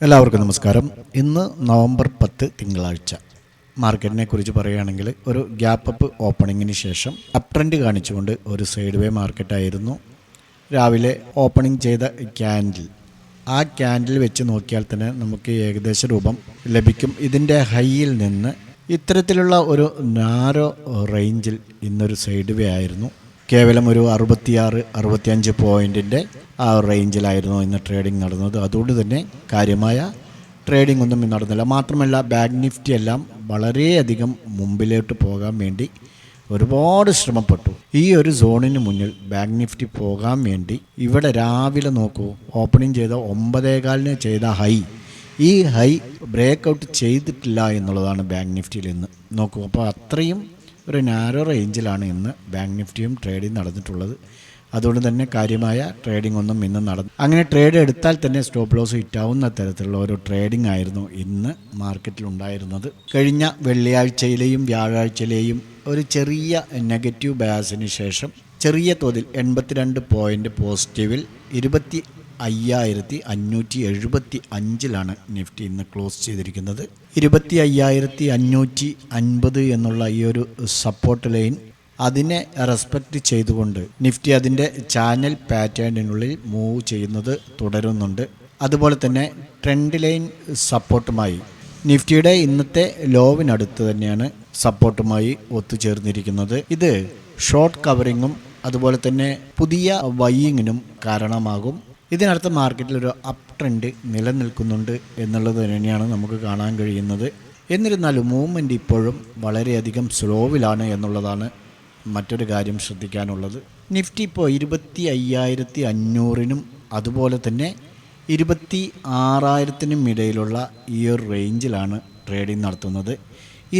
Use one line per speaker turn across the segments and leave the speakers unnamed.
എല്ലാവർക്കും നമസ്കാരം. ഇന്ന് നവംബർ 10 തിങ്കളാഴ്ച. മാർക്കറ്റിനെ കുറിച്ച് പറയുകയാണെങ്കിൽ ഒരു ഗ്യാപ്പ് അപ്പ് ഓപ്പണിങ്ങിന് ശേഷം അപ് ട്രെൻഡ് കാണിച്ചുകൊണ്ട് ഒരു സൈഡ് വേ മാർക്കറ്റായിരുന്നു. രാവിലെ ഓപ്പണിംഗ് ചെയ്ത ക്യാൻഡിൽ, ആ ക്യാൻഡിൽ വെച്ച് നോക്കിയാൽ തന്നെ നമുക്ക് ഏകദേശ രൂപം ലഭിക്കും. ഇതിൻ്റെ ഹൈയിൽ നിന്ന് ഇത്തരത്തിലുള്ള ഒരു നാരോ റേഞ്ചിൽ ഇന്നൊരു സൈഡ് വേ ആയിരുന്നു. കേവലം ഒരു 66-65 പോയിൻറ്റിൻ്റെ ആ റേഞ്ചിലായിരുന്നു ഇന്ന് ട്രേഡിംഗ് നടന്നത്. അതുകൊണ്ട് തന്നെ കാര്യമായ ട്രേഡിംഗ് ഒന്നും നടന്നില്ല. മാത്രമല്ല ബാങ്ക് നിഫ്റ്റി എല്ലാം വളരെയധികം മുമ്പിലോട്ട് പോകാൻ വേണ്ടി ഒരുപാട് ശ്രമപ്പെട്ടു. ഈ ഒരു സോണിന് മുന്നിൽ ബാങ്ക് നിഫ്റ്റി പോകാൻ വേണ്ടി ഇവിടെ രാവിലെ നോക്കൂ, ഓപ്പണിംഗ് ചെയ്ത 9:15 ചെയ്ത ഹൈ, ഈ ഹൈ ബ്രേക്ക് ഔട്ട് ചെയ്തിട്ടില്ല എന്നുള്ളതാണ് ബാങ്ക് നിഫ്റ്റിയിൽ ഇന്ന് നോക്കൂ. അപ്പോൾ അത്രയും ഒരു നാരോ റേഞ്ചിലാണ് ഇന്ന് ബാങ്ക് നിഫ്റ്റിയും ട്രേഡിംഗ് നടന്നിട്ടുള്ളത്. അതുകൊണ്ട് തന്നെ കാര്യമായ ട്രേഡിംഗ് ഒന്നും ഇന്ന് അങ്ങനെ ട്രേഡ് എടുത്താൽ തന്നെ സ്റ്റോപ്പ് ലോസ് ഹിറ്റാവുന്ന തരത്തിലുള്ള ഒരു ട്രേഡിംഗ് ആയിരുന്നു ഇന്ന് മാർക്കറ്റിലുണ്ടായിരുന്നത്. കഴിഞ്ഞ വെള്ളിയാഴ്ചയിലെയും വ്യാഴാഴ്ചയിലെയും ഒരു ചെറിയ നെഗറ്റീവ് ബയാസിന് ശേഷം ചെറിയ തോതിൽ 82 പോയിൻ്റ് പോസിറ്റീവിൽ 25,575 നിഫ്റ്റി ഇന്ന് ക്ലോസ് ചെയ്തിരിക്കുന്നത്. 25,550 എന്നുള്ള ഈ ഒരു സപ്പോർട്ട് ലൈൻ, അതിനെ റെസ്പെക്റ്റ് ചെയ്തുകൊണ്ട് നിഫ്റ്റി അതിൻ്റെ ചാനൽ പാറ്റേണിനുള്ളിൽ മൂവ് ചെയ്യുന്നത് തുടരുന്നുണ്ട്. അതുപോലെ തന്നെ ട്രെൻഡ് ലൈൻ സപ്പോർട്ടുമായി നിഫ്റ്റിയുടെ ഇന്നത്തെ ലോവിനടുത്ത് തന്നെയാണ് സപ്പോർട്ടുമായി ഒത്തുചേർന്നിരിക്കുന്നത്. ഇത് ഷോർട്ട് കവറിങ്ങും അതുപോലെ തന്നെ പുതിയ ബൈയിങ്ങിനും കാരണമാകും. ഇതിനർത്ഥം മാർക്കറ്റിൽ ഒരു അപ് ട്രെൻഡ് നിലനിൽക്കുന്നുണ്ട് എന്നുള്ളത് തന്നെയാണ് നമുക്ക് കാണാൻ കഴിയുന്നത്. എന്നിരുന്നാലും മൂവ്മെൻറ്റ് ഇപ്പോഴും വളരെയധികം സ്ലോവിലാണ് എന്നുള്ളതാണ് മറ്റൊരു കാര്യം ശ്രദ്ധിക്കാനുള്ളത്. നിഫ്റ്റി ഇപ്പോൾ 25,500 അതുപോലെ തന്നെ 26,000 ഇടയിലുള്ള ഈ ഒരു റേഞ്ചിലാണ് ട്രേഡിംഗ് നടത്തുന്നത്.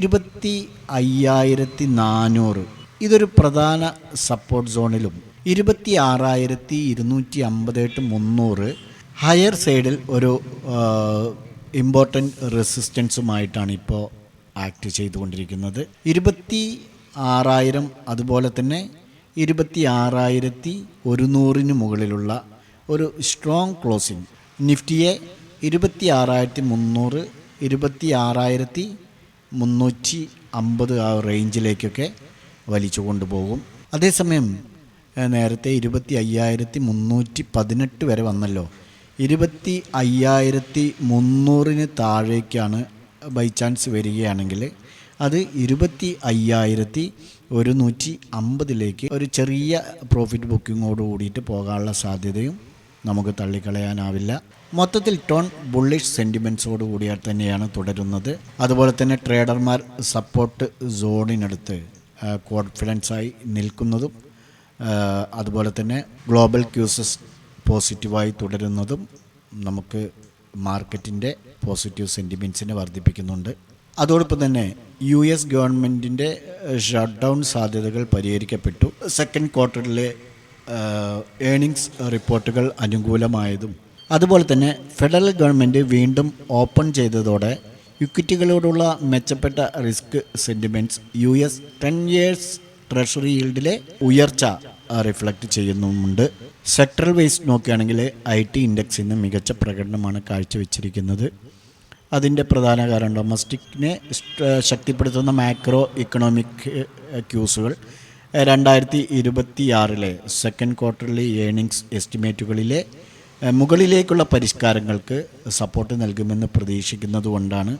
25,400 ഇതൊരു പ്രധാന സപ്പോർട്ട് സോണിലും 26,258-300 ഹയർ സൈഡിൽ ഒരു ഇമ്പോർട്ടൻ്റ് റെസിസ്റ്റൻസുമായിട്ടാണ് ഇപ്പോൾ ആക്ട് ചെയ്തുകൊണ്ടിരിക്കുന്നത്. 26,000 അതുപോലെ തന്നെ 26,100 മുകളിലുള്ള ഒരു സ്ട്രോങ് ക്ലോസിംഗ് നിഫ്റ്റിയെ 26,300, 26,350 ആ റേഞ്ചിലേക്കൊക്കെ വലിച്ചു കൊണ്ടുപോകും. അതേസമയം നേരത്തെ 25,318 വരെ വന്നല്ലോ. 25,300 താഴേക്കാണ് ബൈ ചാൻസ് വരികയാണെങ്കിൽ അത് 25,150 ഒരു ചെറിയ പ്രോഫിറ്റ് ബുക്കിങ്ങോട് കൂടിയിട്ട് പോകാനുള്ള സാധ്യതയും നമുക്ക് തള്ളിക്കളയാനാവില്ല. മൊത്തത്തിൽ ടോൺ ബുള്ളിഷ് സെൻറ്റിമെൻറ്റ്സോട് കൂടിയാൽ തന്നെയാണ് തുടരുന്നത്. അതുപോലെ തന്നെ ട്രേഡർമാർ സപ്പോർട്ട് സോണിനടുത്ത് കോൺഫിഡൻസായി നിൽക്കുന്നതും അതുപോലെ തന്നെ ഗ്ലോബൽ ക്യൂസസ് പോസിറ്റീവായി തുടരുന്നതും നമുക്ക് മാർക്കറ്റിൻ്റെ പോസിറ്റീവ് സെൻറ്റിമെൻറ്റ്സിനെ വർദ്ധിപ്പിക്കുന്നുണ്ട്. അതോടൊപ്പം തന്നെ US ഗവൺമെൻറ്റിൻ്റെ ഷട്ട് ഡൗൺ സാധ്യതകൾ പരിഹരിക്കപ്പെട്ടു. സെക്കൻഡ് ക്വാർട്ടറിലെ ഏണിങ്സ് റിപ്പോർട്ടുകൾ അനുകൂലമായതും അതുപോലെ തന്നെ ഫെഡറൽ ഗവൺമെൻറ് വീണ്ടും ഓപ്പൺ ചെയ്തതോടെ ഇക്വിറ്റികളോടുള്ള മെച്ചപ്പെട്ട risk sentiments US 10 years treasury ഈൽഡിലെ ഉയർച്ച റിഫ്ലക്റ്റ് ചെയ്യുന്നുമുണ്ട്. സെക്ടറൽ വൈസ് നോക്കുകയാണെങ്കിൽ IT ഇൻഡെക്സ് ഇന്ന് മികച്ച പ്രകടനമാണ് കാഴ്ചവെച്ചിരിക്കുന്നത്. അതിൻ്റെ പ്രധാന കാരണം ഡൊമസ്റ്റിക്കിനെ ശക്തിപ്പെടുത്തുന്ന മാക്രോ ഇക്കണോമിക് ക്യൂസുകൾ 2026 സെക്കൻഡ് ക്വാർട്ടറിലെ ഏണിങ്സ് എസ്റ്റിമേറ്റുകളിലെ മുകളിലേക്കുള്ള പരിഷ്കാരങ്ങൾക്ക് സപ്പോർട്ട് നൽകുമെന്ന് പ്രതീക്ഷിക്കുന്നതുകൊണ്ടാണ്.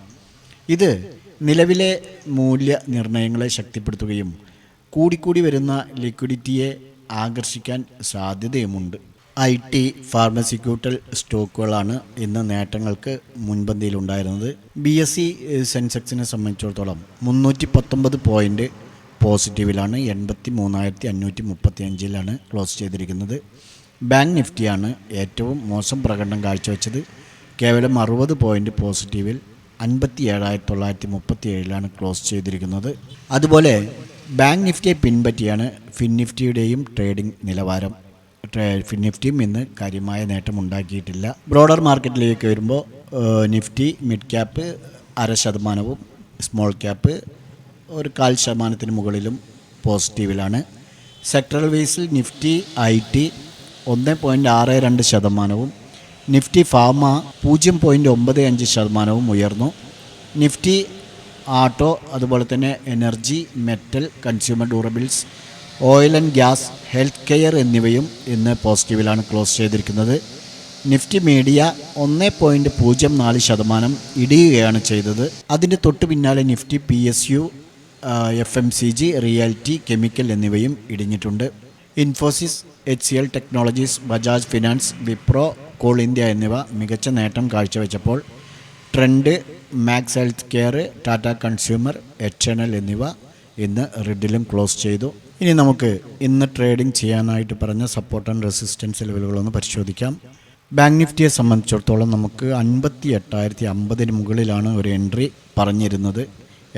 ഇത് നിലവിലെ മൂല്യനിർണ്ണയങ്ങളെ ശക്തിപ്പെടുത്തുകയും കൂടിക്കൂടി വരുന്ന ലിക്വിഡിറ്റിയെ ആകർഷിക്കാൻ സാധ്യതയുമുണ്ട്. IT ഫാർമസ്യൂട്ടിക്കൽ സ്റ്റോക്കുകളാണ് ഇന്ന് നേട്ടങ്ങൾക്ക് മുൻപന്തിയിലുണ്ടായിരുന്നത്. BSE സെൻസെക്സിനെ സംബന്ധിച്ചിടത്തോളം 319 പോയിൻ്റ് പോസിറ്റീവിലാണ് 83,535 ക്ലോസ് ചെയ്തിരിക്കുന്നത്. ബാങ്ക് നിഫ്റ്റിയാണ് ഏറ്റവും മോശം പ്രകടനം കാഴ്ചവെച്ചത്. കേവലം 60 പോയിൻ്റ് പോസിറ്റീവിൽ 57,937 ക്ലോസ് ചെയ്തിരിക്കുന്നത്. അതുപോലെ ബാങ്ക് നിഫ്റ്റിയെ പിൻപറ്റിയാണ് ഫിൻ നിഫ്റ്റിയുടെയും ട്രേഡിംഗ് നിലവാരം. ഫിൻ നിഫ്റ്റിയും ഇന്ന് കാര്യമായ നേട്ടമുണ്ടാക്കിയിട്ടില്ല. ബ്രോഡർ മാർക്കറ്റിലേക്ക് വരുമ്പോൾ Nifty mid cap 0.5%, small cap ഒരു 0.25% മുകളിലും പോസിറ്റീവിലാണ്. സെക്ടറൽ വൈസിൽ നിഫ്റ്റി IT 1.62%, നിഫ്റ്റി ഫാർമ 0.95% ഉയർന്നു. നിഫ്റ്റി ആട്ടോ, അതുപോലെ തന്നെ energy, metal, consumer durables, oil and gas, health care എന്നിവയും ഇന്ന് പോസിറ്റീവിലാണ് ക്ലോസ് ചെയ്തിരിക്കുന്നത്. നിഫ്റ്റി മീഡിയ 1.04% ഇടിയുകയാണ് ചെയ്തത്. അതിൻ്റെ തൊട്ട് പിന്നാലെ Nifty PSU, FMCG, realty, chemical എന്നിവയും ഇടിഞ്ഞിട്ടുണ്ട്. ഇൻഫോസിസ്, HCL ടെക്നോളജീസ്, ബജാജ് ഫിനാൻസ്, വിപ്രോ, കോൾ ഇന്ത്യ എന്നിവ മികച്ച നേട്ടം കാഴ്ചവെച്ചപ്പോൾ ട്രെൻഡ്, മാക്സ് ഹെൽത്ത് കെയർ, ടാറ്റ കൺസ്യൂമർ, HNL എന്നിവ ഇന്ന് റെഡിലും ക്ലോസ് ചെയ്തു. ഇനി നമുക്ക് ഇന്ന് ട്രേഡിംഗ് ചെയ്യാനായിട്ട് പറഞ്ഞ സപ്പോർട്ട് ആൻഡ് റെസിസ്റ്റൻസ് ലെവലുകളൊന്ന് പരിശോധിക്കാം. ബാങ്ക് നിഫ്റ്റിയെ സംബന്ധിച്ചിടത്തോളം നമുക്ക് 58,050 മുകളിലാണ് ഒരു എൻട്രി പറഞ്ഞിരുന്നത്.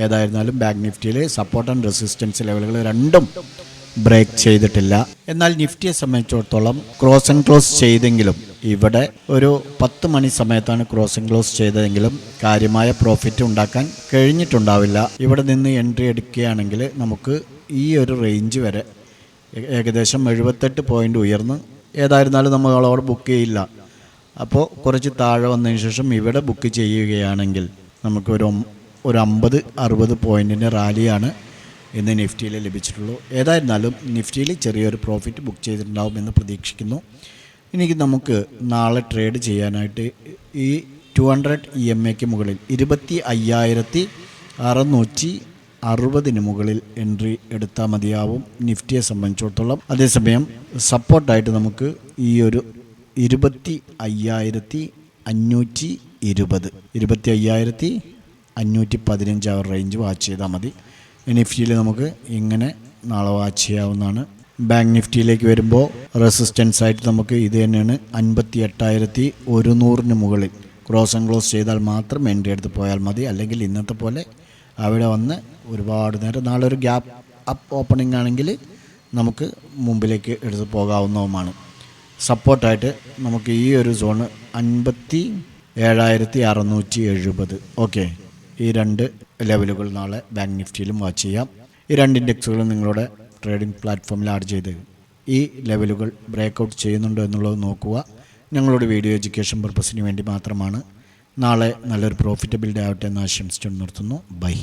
ഏതായിരുന്നാലും ബാങ്ക് നിഫ്റ്റിയിൽ സപ്പോർട്ട് ആൻഡ് റെസിസ്റ്റൻസ് ലെവലുകൾ രണ്ടും ബ്രേക്ക് ചെയ്തിട്ടില്ല. എന്നാൽ നിഫ്റ്റിയെ സംബന്ധിച്ചിടത്തോളം ക്രോസ് ആൻഡ് ക്ലോസ് ചെയ്തെങ്കിലും ഇവിടെ ഒരു 10 മണി സമയത്താണ് ക്രോസ് ആൻഡ് ക്ലോസ് ചെയ്തതെങ്കിലും കാര്യമായ പ്രോഫിറ്റ് ഉണ്ടാക്കാൻ കഴിഞ്ഞിട്ടുണ്ടാവില്ല. ഇവിടെ നിന്ന് എൻട്രി എടുക്കുകയാണെങ്കിൽ നമുക്ക് ഈ ഒരു റേഞ്ച് വരെ ഏകദേശം 78 പോയിൻ്റ് ഉയർന്ന് ഏതായിരുന്നാലും നമ്മൾ അവിടെ ബുക്ക് ചെയ്യില്ല. അപ്പോൾ കുറച്ച് താഴെ വന്നതിന് ശേഷം ഇവിടെ ബുക്ക് ചെയ്യുകയാണെങ്കിൽ നമുക്ക് ഒരു 50-60 പോയിൻറ്റിൻ്റെ റാലിയാണ് ഇന്ന് നിഫ്റ്റിയിൽ ലഭിച്ചിട്ടുള്ളൂ. ഏതായിരുന്നാലും നിഫ്റ്റിയിൽ ചെറിയൊരു പ്രോഫിറ്റ് ബുക്ക് ചെയ്തിട്ടുണ്ടാവുമെന്ന് പ്രതീക്ഷിക്കുന്നു. എനിക്ക് നമുക്ക് നാളെ ട്രേഡ് ചെയ്യാനായിട്ട് ഈ 200 EMAയ്ക്ക് മുകളിൽ 25,660 മുകളിൽ എൻട്രി എടുത്താൽ മതിയാവും നിഫ്റ്റിയെ സംബന്ധിച്ചിടത്തോളം. അതേസമയം സപ്പോർട്ടായിട്ട് നമുക്ക് ഈ ഒരു 25,520, 25,515 റേഞ്ച് വാച്ച് ചെയ്താൽ മതി. നിഫ്റ്റിയിൽ നമുക്ക് ഇങ്ങനെ നാളെ വാച്ച് ചെയ്യാവുന്നതാണ്. ബാങ്ക് നിഫ്റ്റിയിലേക്ക് വരുമ്പോൾ റെസിസ്റ്റൻസ് ആയിട്ട് നമുക്ക് ഇത് തന്നെയാണ്. 58,100 മുകളിൽ ക്രോസ് ആൻഡ് ക്ലോസ് ചെയ്താൽ മാത്രം എൻട്രി എടുത്ത് പോയാൽ മതി. അല്ലെങ്കിൽ ഇന്നത്തെ പോലെ അവിടെ വന്ന് ഒരുപാട് നേരം നാളെ ഒരു ഗ്യാപ്പ് അപ്പ് ഓപ്പണിംഗ് ആണെങ്കിൽ നമുക്ക് മുമ്പിലേക്ക് എടുത്ത് പോകാവുന്നതുമാണ്. സപ്പോർട്ടായിട്ട് നമുക്ക് ഈ ഒരു സോണ് 57,670. ഓക്കെ, ഈ രണ്ട് ലെവലുകൾ നാളെ ബാങ്ക് നിഫ്റ്റിയിലും വാച്ച് ചെയ്യാം. ഈ രണ്ട് ഇൻഡെക്സുകളും നിങ്ങളുടെ ട്രേഡിംഗ് പ്ലാറ്റ്ഫോമിൽ ആഡ് ചെയ്ത് ഈ ലെവലുകൾ ബ്രേക്കൗട്ട് ചെയ്യുന്നുണ്ടോ എന്നുള്ളത് നോക്കുക. ഞങ്ങളുടെ വീഡിയോ എഡ്യൂക്കേഷൻ പർപ്പസിന് വേണ്ടി മാത്രമാണ്. നാളെ നല്ലൊരു പ്രോഫിറ്റബിൾ ഡേ ആവട്ടെ എന്ന് ആശംസിച്ചുകൊണ്ട് നിർത്തുന്നു. ബൈ.